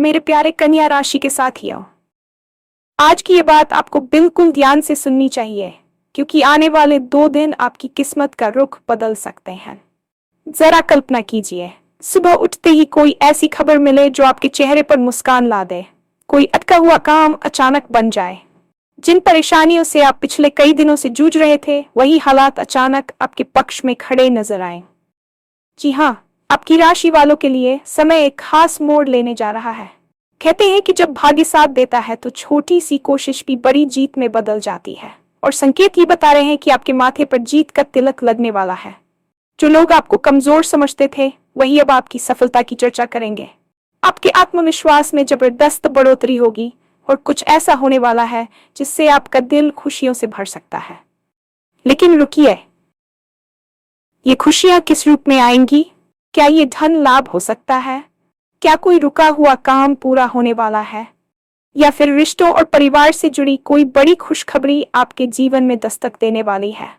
मेरे प्यारे कन्या राशि के साथियों, आज की ये बात आपको बिल्कुल ध्यान से सुननी चाहिए, क्योंकि आने वाले 2 दिन आपकी किस्मत का रुख बदल सकते हैं। जरा कल्पना कीजिए, सुबह उठते ही कोई ऐसी खबर मिले जो आपके चेहरे पर मुस्कान ला दे। कोई अटका हुआ काम अचानक बन जाए। जिन परेशानियों से आप पिछले कई दिनों से जूझ रहे थे, वही हालात अचानक आपके पक्ष में खड़े नजर आए। जी हाँ, आपकी राशि वालों के लिए समय एक खास मोड़ लेने जा रहा है। कहते हैं कि जब भाग्य साथ देता है तो छोटी सी कोशिश भी बड़ी जीत में बदल जाती है, और संकेत ये बता रहे हैं कि आपके माथे पर जीत का तिलक लगने वाला है। जो लोग आपको कमजोर समझते थे, वही अब आपकी सफलता की चर्चा करेंगे। आपके आत्मविश्वास में जबरदस्त बढ़ोतरी होगी, और कुछ ऐसा होने वाला है जिससे आपका दिल खुशियों से भर सकता है। लेकिन रुकिए, ये खुशियां किस रूप में आएंगी? क्या ये धन लाभ हो सकता है? क्या कोई रुका हुआ काम पूरा होने वाला है? या फिर रिश्तों और परिवार से जुड़ी कोई बड़ी खुशखबरी आपके जीवन में दस्तक देने वाली है?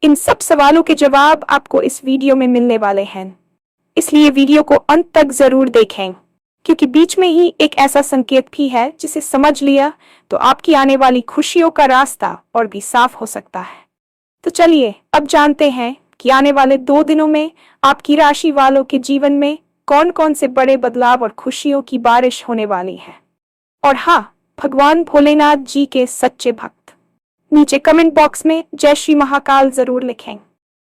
इन सब सवालों के जवाब आपको इस वीडियो में मिलने वाले हैं, इसलिए वीडियो को अंत तक जरूर देखें, क्योंकि बीच में ही एक ऐसा संकेत भी है जिसे समझ लिया तो आपकी आने वाली खुशियों का रास्ता और भी साफ हो सकता है। तो चलिए अब जानते हैं कि आने वाले 2 दिनों में आपकी राशि वालों के जीवन में कौन कौन से बड़े बदलाव और खुशियों की बारिश होने वाली है। और हाँ, भगवान भोलेनाथ जी के सच्चे भक्त नीचे कमेंट बॉक्स में जय श्री महाकाल जरूर लिखें।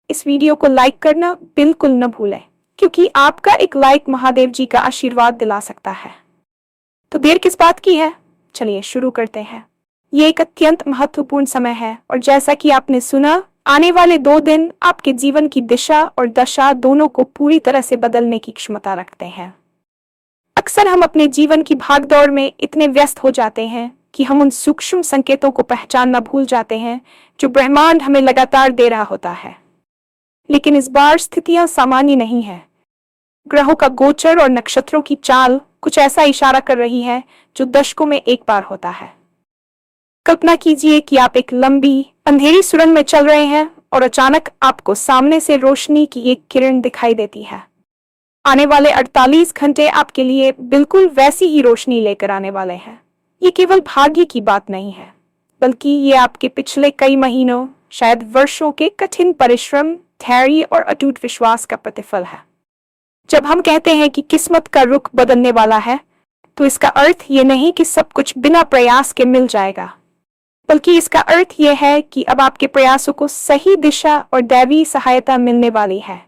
इस वीडियो को लाइक करना बिल्कुल न भूलें, क्योंकि आपका एक लाइक महादेव जी का आशीर्वाद दिला सकता है। तो देर किस बात की है, चलिए शुरू करते हैं। ये एक अत्यंत महत्वपूर्ण समय है, और जैसा कि आपने सुना, आने वाले 2 दिन आपके जीवन की दिशा और दशा दोनों को पूरी तरह से बदलने की क्षमता रखते हैं। अक्सर हम अपने जीवन की भागदौड़ में इतने व्यस्त हो जाते हैं कि हम उन सूक्ष्म संकेतों को पहचानना भूल जाते हैं जो ब्रह्मांड हमें लगातार दे रहा होता है। लेकिन इस बार स्थितियां सामान्य नहीं है। ग्रहों का गोचर और नक्षत्रों की चाल कुछ ऐसा इशारा कर रही है जो दशकों में एक बार होता है। कल्पना कीजिए कि आप एक लंबी अंधेरी सुरंग में चल रहे हैं और अचानक आपको सामने से रोशनी की एक किरण दिखाई देती है। आने वाले 48 घंटे आपके लिए बिल्कुल वैसी ही रोशनी लेकर आने वाले हैं। ये केवल भाग्य की बात नहीं है, बल्कि ये आपके पिछले कई महीनों, शायद वर्षों के कठिन परिश्रम, धैर्य और अटूट विश्वास का प्रतिफल है। जब हम कहते हैं कि किस्मत का रुख बदलने वाला है, तो इसका अर्थ ये नहीं कि सब कुछ बिना प्रयास के मिल जाएगा, बल्कि इसका अर्थ यह है कि अब आपके प्रयासों को सही दिशा और दैवी सहायता मिलने वाली है।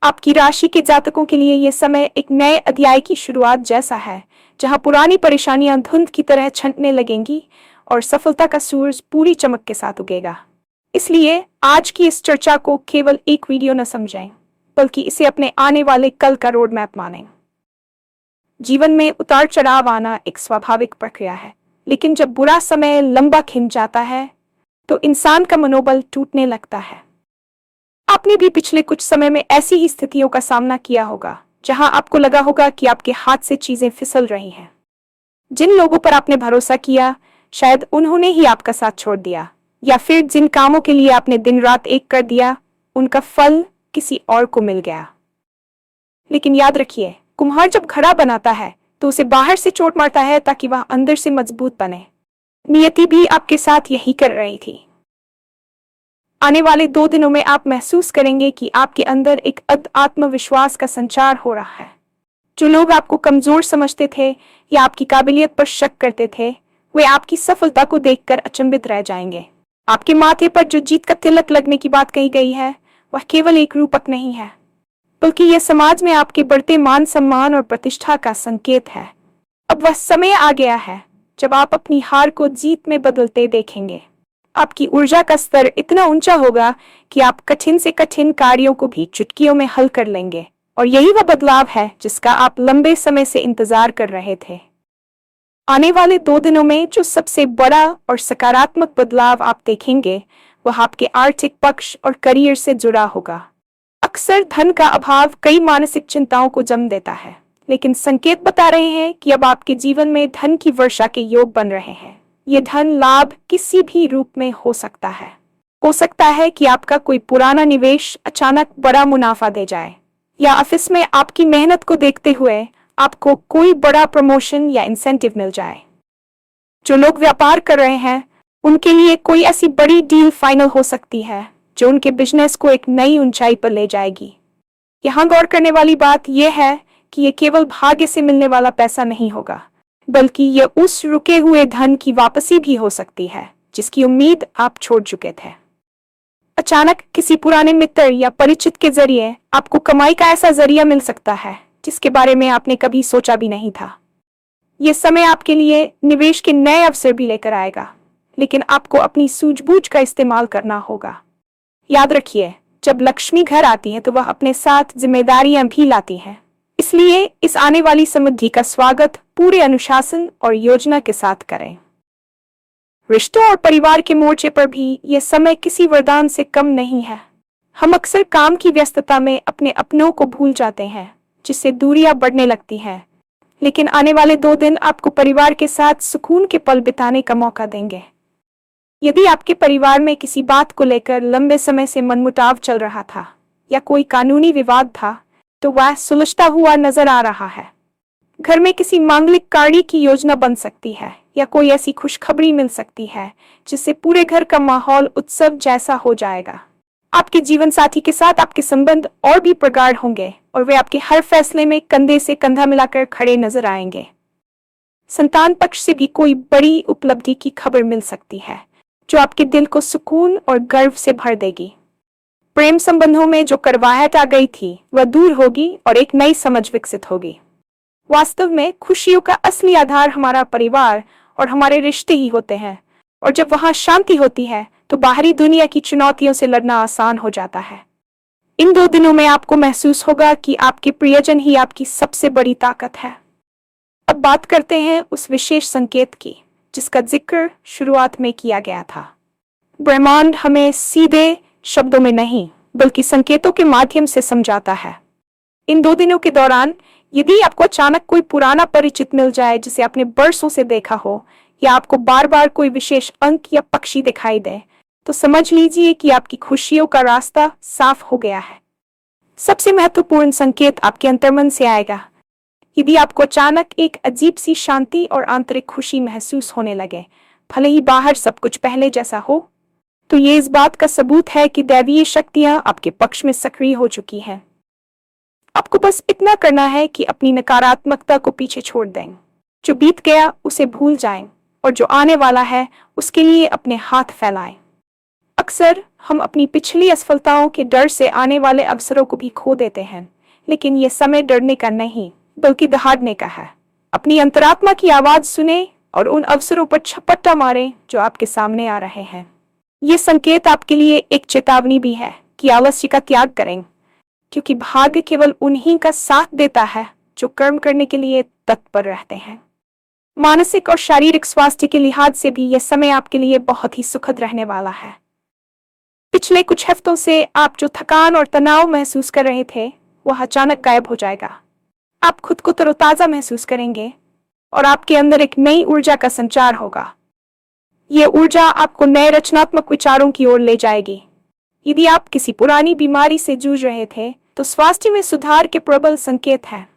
आपकी राशि के जातकों के लिए यह समय एक नए अध्याय की शुरुआत जैसा है, जहां पुरानी परेशानियां धुंध की तरह छंटने लगेंगी और सफलता का सूरज पूरी चमक के साथ उगेगा। इसलिए आज की इस चर्चा को केवल एक वीडियो न समझें, बल्कि इसे अपने आने वाले कल का रोड मैप मानें। जीवन में उतार चढ़ाव आना एक स्वाभाविक प्रक्रिया है, लेकिन जब बुरा समय लंबा खिंच जाता है तो इंसान का मनोबल टूटने लगता है। आपने भी पिछले कुछ समय में ऐसी ही स्थितियों का सामना किया होगा, जहां आपको लगा होगा कि आपके हाथ से चीजें फिसल रही हैं। जिन लोगों पर आपने भरोसा किया, शायद उन्होंने ही आपका साथ छोड़ दिया, या फिर जिन कामों के लिए आपने दिन रात एक कर दिया, उनका फल किसी और को मिल गया। लेकिन याद रखिए, कुम्हार जब घड़ा बनाता है तो उसे बाहर से चोट मारता है ताकि वह अंदर से मजबूत बने। नियति भी आपके साथ यही कर रही थी। आने वाले 2 दिनों में आप महसूस करेंगे कि आपके अंदर एक आत्मविश्वास का संचार हो रहा है। जो लोग आपको कमजोर समझते थे या आपकी काबिलियत पर शक करते थे, वे आपकी सफलता को देखकर अचंभित रह जाएंगे। आपके माथे पर जो जीत का तिलक लगने की बात कही गई है, वह केवल एक रूपक नहीं है, बल्कि यह समाज में आपके बढ़ते मान सम्मान और प्रतिष्ठा का संकेत है। अब वह समय आ गया है जब आप अपनी हार को जीत में बदलते देखेंगे। आपकी ऊर्जा का स्तर इतना ऊंचा होगा कि आप कठिन से कठिन कार्यों को भी चुटकियों में हल कर लेंगे, और यही वह बदलाव है जिसका आप लंबे समय से इंतजार कर रहे थे। आने वाले 2 दिनों में जो सबसे बड़ा और सकारात्मक बदलाव आप देखेंगे, वह आपके आर्थिक पक्ष और करियर से जुड़ा होगा। अक्सर धन का अभाव कई मानसिक चिंताओं को जन्म देता है, लेकिन संकेत बता रहे हैं कि अब आपके जीवन में धन की वर्षा के योग बन रहे हैं। ये धन लाभ किसी भी रूप में हो सकता है। हो सकता है कि आपका कोई पुराना निवेश अचानक बड़ा मुनाफा दे जाए, या ऑफिस में आपकी मेहनत को देखते हुए आपको कोई बड़ा प्रमोशन या इंसेंटिव मिल जाए। जो लोग व्यापार कर रहे हैं उनके लिए कोई ऐसी बड़ी डील फाइनल हो सकती है जो उनके बिजनेस को एक नई ऊंचाई पर ले जाएगी। यहाँ गौर करने वाली बात यह है कि यह केवल भाग्य से मिलने वाला पैसा नहीं होगा, बल्कि यह उस रुके हुए धन की वापसी भी हो सकती है जिसकी उम्मीद आप छोड़ चुके थे। अचानक किसी पुराने मित्र या परिचित के जरिए आपको कमाई का ऐसा जरिया मिल सकता है जिसके बारे में आपने कभी सोचा भी नहीं था। यह समय आपके लिए निवेश के नए अवसर भी लेकर आएगा, लेकिन आपको अपनी सूझबूझ का इस्तेमाल करना होगा। याद रखिए, जब लक्ष्मी घर आती है तो वह अपने साथ जिम्मेदारियां भी लाती है। इसलिए इस आने वाली समृद्धि का स्वागत पूरे अनुशासन और योजना के साथ करें। रिश्तों और परिवार के मोर्चे पर भी यह समय किसी वरदान से कम नहीं है। हम अक्सर काम की व्यस्तता में अपने अपनों को भूल जाते हैं, जिससे दूरियां बढ़ने लगती हैं। लेकिन आने वाले 2 दिन आपको परिवार के साथ सुकून के पल बिताने का मौका देंगे। यदि आपके परिवार में किसी बात को लेकर लंबे समय से मनमुटाव चल रहा था या कोई कानूनी विवाद था, तो वह सुलझता हुआ नजर आ रहा है। घर में किसी मांगलिक कार्य की योजना बन सकती है या कोई ऐसी खुशखबरी मिल सकती है जिससे पूरे घर का माहौल उत्सव जैसा हो जाएगा। आपके जीवन साथी के साथ आपके संबंध और भी प्रगाढ़ होंगे और वे आपके हर फैसले में कंधे से कंधा मिलाकर खड़े नजर आएंगे। संतान पक्ष से भी कोई बड़ी उपलब्धि की खबर मिल सकती है जो आपके दिल को सुकून और गर्व से भर देगी। प्रेम संबंधों में जो कड़वाहट आ गई थी वह दूर होगी और एक नई समझ विकसित होगी। वास्तव में खुशियों का असली आधार हमारा परिवार और हमारे रिश्ते ही होते हैं, और जब वहां शांति होती है तो बाहरी दुनिया की चुनौतियों से लड़ना आसान हो जाता है। इन 2 दिनों में आपको महसूस होगा कि आपके प्रियजन ही आपकी सबसे बड़ी ताकत है। अब बात करते हैं उस विशेष संकेत की जिसका जिक्र शुरुआत में किया गया था। ब्रह्मांड हमें सीधे शब्दों में नहीं बल्कि संकेतों के माध्यम से समझाता है। इन 2 दिनों के दौरान यदि आपको अचानक कोई पुराना परिचित मिल जाए जिसे आपने बरसों से देखा हो, या आपको बार बार कोई विशेष अंक या पक्षी दिखाई दे, तो समझ लीजिए कि आपकी खुशियों का रास्ता साफ हो गया है। सबसे महत्वपूर्ण संकेत आपके अंतर्मन से आएगा। यदि आपको अचानक एक अजीब सी शांति और आंतरिक खुशी महसूस होने लगे, भले ही बाहर सब कुछ पहले जैसा हो, तो ये इस बात का सबूत है कि दैवीय शक्तियां आपके पक्ष में सक्रिय हो चुकी हैं। आपको बस इतना करना है कि अपनी नकारात्मकता को पीछे छोड़ दें। जो बीत गया उसे भूल जाएं और जो आने वाला है उसके लिए अपने हाथ फैलाएं। अक्सर हम अपनी पिछली असफलताओं के डर से आने वाले अवसरों को भी खो देते हैं, लेकिन यह समय डरने का नहीं बल्कि दहाड़ने का है। अपनी अंतरात्मा की आवाज सुने और उन अवसरों पर झपट्टा मारें जो आपके सामने आ रहे हैं। ये संकेत आपके लिए एक चेतावनी भी है कि आलस्य का त्याग करें, क्योंकि भाग्य केवल उन्हीं का साथ देता है जो कर्म करने के लिए तत्पर रहते हैं। मानसिक और शारीरिक स्वास्थ्य के लिहाज से भी यह समय आपके लिए बहुत ही सुखद रहने वाला है। पिछले कुछ हफ्तों से आप जो थकान और तनाव महसूस कर रहे थे वह अचानक गायब हो जाएगा। आप खुद को तरोताजा महसूस करेंगे और आपके अंदर एक नई ऊर्जा का संचार होगा। यह ऊर्जा आपको नए रचनात्मक विचारों की ओर ले जाएगी। यदि आप किसी पुरानी बीमारी से जूझ रहे थे तो स्वास्थ्य में सुधार के प्रबल संकेत हैं।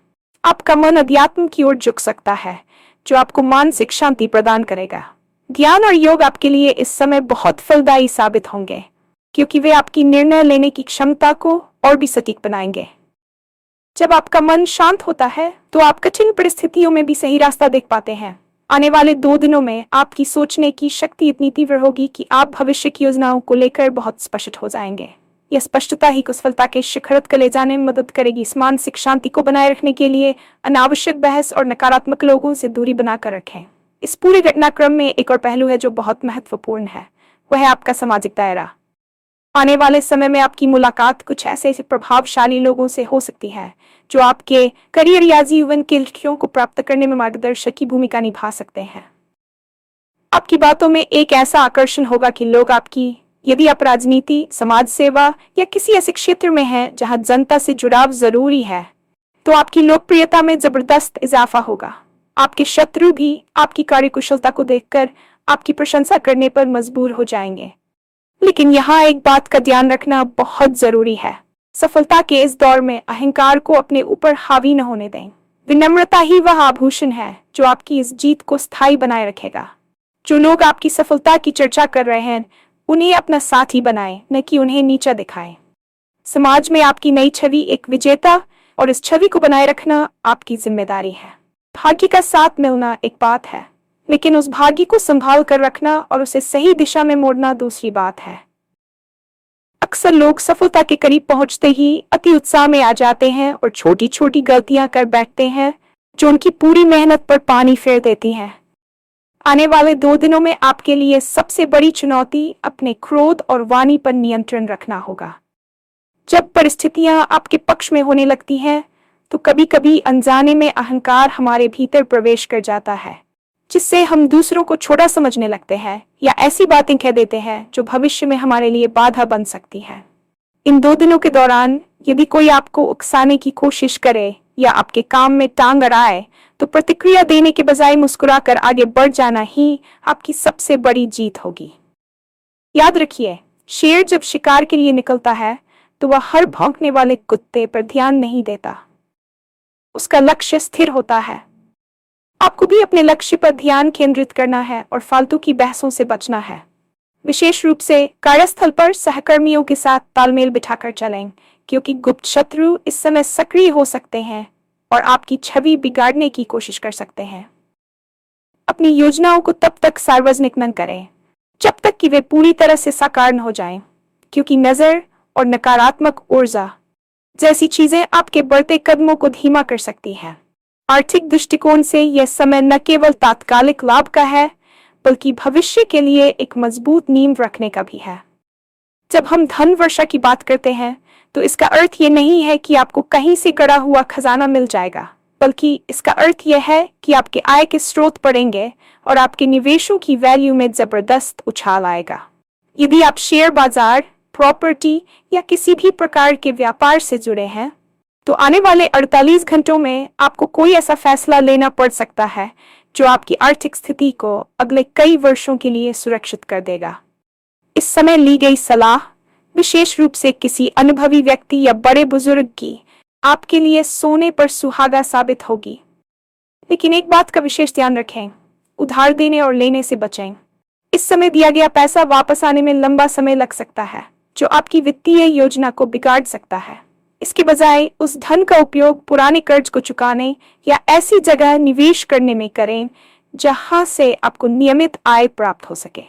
आपका मन अध्यात्म की ओर झुक सकता है जो आपको मानसिक शांति प्रदान करेगा। ध्यान और योग आपके लिए इस समय बहुत फलदायी साबित होंगे, क्योंकि वे आपकी निर्णय लेने की क्षमता को और भी सटीक बनाएंगे। जब आपका मन शांत होता है तो आप कठिन परिस्थितियों में भी सही रास्ता देख पाते हैं। आने वाले 2 दिनों में आपकी सोचने की शक्ति इतनी तीव्र होगी कि आप भविष्य की योजनाओं को लेकर बहुत स्पष्ट हो जाएंगे। यह स्पष्टता ही सफलता के शिखर तक ले जाने में मदद करेगी। इस मानसिक शांति को बनाए रखने के लिए अनावश्यक बहस और नकारात्मक लोगों से दूरी बनाकर रखें। इस पूरे घटनाक्रम में एक और पहलू है जो बहुत महत्वपूर्ण है, वह है आपका सामाजिक दायरा। आने वाले समय में आपकी मुलाकात कुछ ऐसे प्रभावशाली लोगों से हो सकती है जो आपके करियर या जीवन के लक्ष्यों को प्राप्त करने में मार्गदर्शक की भूमिका निभा सकते हैं। आपकी बातों में एक ऐसा आकर्षण होगा कि लोग आपकी, यदि आप राजनीति, समाज सेवा या किसी ऐसे क्षेत्र में हैं जहां जनता से जुड़ाव जरूरी है, तो आपकी लोकप्रियता में जबरदस्त इजाफा होगा। आपके शत्रु भी आपकी कार्यकुशलता को देखकर आपकी प्रशंसा करने पर मजबूर हो जाएंगे। लेकिन यहाँ एक बात का ध्यान रखना बहुत जरूरी है। सफलता के इस दौर में अहंकार को अपने ऊपर हावी न होने दें। विनम्रता ही वह आभूषण है जो आपकी इस जीत को स्थायी बनाए रखेगा। जो लोग आपकी सफलता की चर्चा कर रहे हैं, उन्हें अपना साथी बनाएं, न कि उन्हें नीचा दिखाएं। समाज में आपकी नई छवि एक विजेता, और इस छवि को बनाए रखना आपकी जिम्मेदारी है। भाग्य का साथ मिलना एक बात है, लेकिन उस भाग्य को संभाल कर रखना और उसे सही दिशा में मोड़ना दूसरी बात है। अक्सर लोग सफलता के करीब पहुंचते ही अति उत्साह में आ जाते हैं और छोटी छोटी गलतियां कर बैठते हैं जो उनकी पूरी मेहनत पर पानी फेर देती हैं। आने वाले 2 दिनों में आपके लिए सबसे बड़ी चुनौती अपने क्रोध और वाणी पर नियंत्रण रखना होगा। जब परिस्थितियां आपके पक्ष में होने लगती हैं, तो कभी कभी अनजाने में अहंकार हमारे भीतर प्रवेश कर जाता है, जिससे हम दूसरों को छोटा समझने लगते हैं या ऐसी बातें कह देते हैं जो भविष्य में हमारे लिए बाधा बन सकती है। इन 2 दिनों के दौरान यदि कोई आपको उकसाने की कोशिश करे या आपके काम में टांग अड़ाए, तो प्रतिक्रिया देने के बजाय मुस्कुराकर आगे बढ़ जाना ही आपकी सबसे बड़ी जीत होगी। याद रखिए, शेर जब शिकार के लिए निकलता है तो वह हर भौंकने वाले कुत्ते पर ध्यान नहीं देता। उसका लक्ष्य स्थिर होता है। आपको भी अपने लक्ष्य पर ध्यान केंद्रित करना है और फालतू की बहसों से बचना है। विशेष रूप से कार्यस्थल पर सहकर्मियों के साथ तालमेल बिठाकर चलें, क्योंकि गुप्त शत्रु इस समय सक्रिय हो सकते हैं और आपकी छवि बिगाड़ने की कोशिश कर सकते हैं। अपनी योजनाओं को तब तक सार्वजनिक न करें जब तक कि वे पूरी तरह से साकार न हो जाएं, क्योंकि नजर और नकारात्मक ऊर्जा जैसी चीजें आपके बढ़ते कदमों को धीमा कर सकती हैं। आर्थिक दृष्टिकोण से यह समय न केवल तात्कालिक लाभ का है, बल्कि भविष्य के लिए एक मजबूत नींव रखने का भी है। जब हम धन वर्षा की बात करते हैं, तो इसका अर्थ ये नहीं है कि आपको कहीं से गड़ा हुआ खजाना मिल जाएगा, बल्कि इसका अर्थ यह है कि आपके आय के स्रोत बढ़ेंगे और आपके निवेशों की वैल्यू में जबरदस्त उछाल आएगा। यदि आप शेयर बाजार, प्रॉपर्टी या किसी भी प्रकार के व्यापार से जुड़े हैं, तो आने वाले 48 घंटों में आपको कोई ऐसा फैसला लेना पड़ सकता है जो आपकी आर्थिक स्थिति को अगले कई वर्षों के लिए सुरक्षित कर देगा। इस समय ली गई सलाह, विशेष रूप से किसी अनुभवी व्यक्ति या बड़े बुजुर्ग की, आपके लिए सोने पर सुहागा साबित होगी। लेकिन एक बात का विशेष ध्यान रखें, उधार देने और लेने से बचें। इस समय दिया गया पैसा वापस आने में लंबा समय लग सकता है, जो आपकी वित्तीय योजना को बिगाड़ सकता है। इसके बजाय उस धन का उपयोग पुराने कर्ज को चुकाने या ऐसी जगह निवेश करने में करें जहां से आपको नियमित आय प्राप्त हो सके।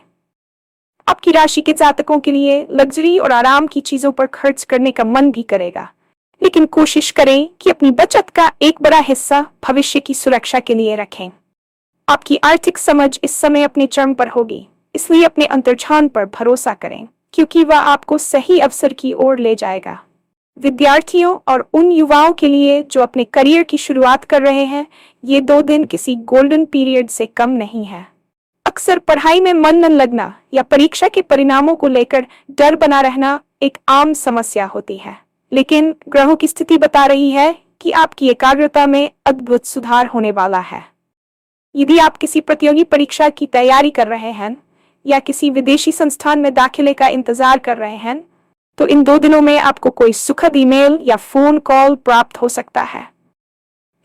आपकी राशि के जातकों के लिए लग्जरी और आराम की चीजों पर खर्च करने का मन भी करेगा, लेकिन कोशिश करें कि अपनी बचत का एक बड़ा हिस्सा भविष्य की सुरक्षा के लिए रखें। आपकी आर्थिक समझ इस समय अपने चरम पर होगी, इसलिए अपने अंतर्ज्ञान पर भरोसा करें, क्योंकि वह आपको सही अवसर की ओर ले जाएगा। विद्यार्थियों और उन युवाओं के लिए जो अपने करियर की शुरुआत कर रहे हैं, ये 2 दिन किसी गोल्डन पीरियड से कम नहीं है। अक्सर पढ़ाई में मन न लगना या परीक्षा के परिणामों को लेकर डर बना रहना एक आम समस्या होती है, लेकिन ग्रहों की स्थिति बता रही है कि आपकी एकाग्रता में अद्भुत सुधार होने वाला है। यदि आप किसी प्रतियोगी परीक्षा की तैयारी कर रहे हैं या किसी विदेशी संस्थान में दाखिले का इंतजार कर रहे हैं, तो इन 2 दिनों में आपको कोई सुखद ईमेल या फोन कॉल प्राप्त हो सकता है।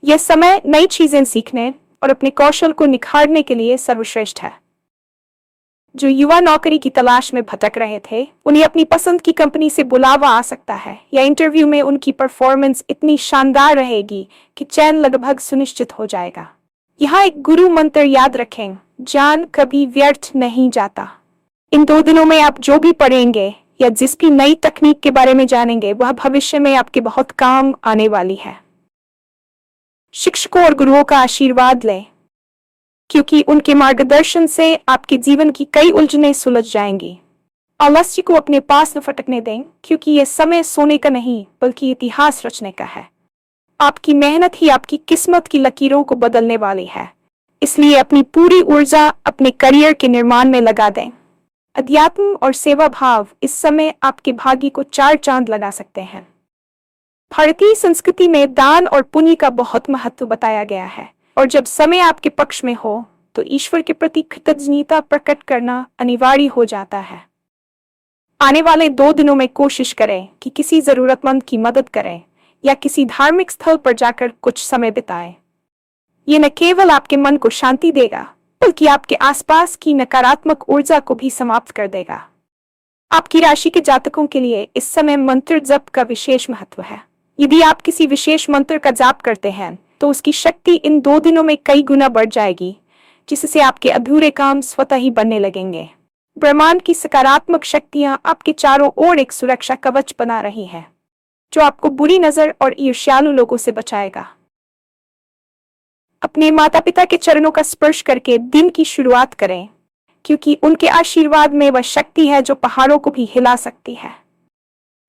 यह समय नई चीजें सीखने और अपने कौशल को निखारने के लिए सर्वश्रेष्ठ है। जो युवा नौकरी की तलाश में भटक रहे थे, उन्हें अपनी पसंद की कंपनी से बुलावा आ सकता है, या इंटरव्यू में उनकी परफॉर्मेंस इतनी शानदार रहेगी कि चयन लगभग सुनिश्चित हो जाएगा। यहाँ एक गुरु मंत्र याद रखें, ज्ञान कभी व्यर्थ नहीं जाता। इन 2 दिनों में आप जो भी पढ़ेंगे या जिस भी नई तकनीक के बारे में जानेंगे, वह भविष्य में आपके बहुत काम आने वाली है। शिक्षकों और गुरुओं का आशीर्वाद लें, क्योंकि उनके मार्गदर्शन से आपके जीवन की कई उलझनें सुलझ जाएंगी। आलस्य को अपने पास न फटकने दें, क्योंकि यह समय सोने का नहीं बल्कि इतिहास रचने का है। आपकी मेहनत ही आपकी किस्मत की लकीरों को बदलने वाली है, इसलिए अपनी पूरी ऊर्जा अपने करियर के निर्माण में लगा दें। अध्यात्म और सेवा भाव इस समय आपके भाग्य को 4 चांद लगा सकते हैं। भारतीय संस्कृति में दान और पुण्य का बहुत महत्व बताया गया है, और जब समय आपके पक्ष में हो तो ईश्वर के प्रति कृतज्ञता प्रकट करना अनिवार्य हो जाता है। आने वाले 2 दिनों में कोशिश करें कि किसी जरूरतमंद की मदद करें या किसी धार्मिक स्थल पर जाकर कुछ समय बिताएं। ये न केवल आपके मन को शांति देगा, बल्कि आपके आसपास की नकारात्मक ऊर्जा को भी समाप्त कर देगा। आपकी राशि के जातकों के लिए इस समय मंत्र जप का विशेष महत्व है। यदि आप किसी विशेष मंत्र का जाप करते हैं तो उसकी शक्ति इन 2 दिनों में कई गुना बढ़ जाएगी, जिससे आपके अधूरे काम स्वतः ही बनने लगेंगे। ब्रह्मांड की सकारात्मक शक्तियां आपके चारों ओर एक सुरक्षा कवच बना रही है, जो आपको बुरी नजर और ईर्ष्यालु लोगों से बचाएगा। अपने माता पिता के चरणों का स्पर्श करके दिन की शुरुआत करें, क्योंकि उनके आशीर्वाद में वह शक्ति है जो पहाड़ों को भी हिला सकती है।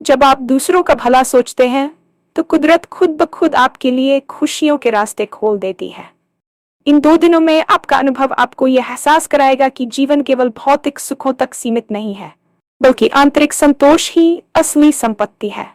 जब आप दूसरों का भला सोचते हैं तो कुदरत खुद ब खुद आपके लिए खुशियों के रास्ते खोल देती है। इन 2 दिनों में आपका अनुभव आपको यह एहसास कराएगा कि जीवन केवल भौतिक सुखों तक सीमित नहीं है, बल्कि आंतरिक संतोष ही असली संपत्ति है।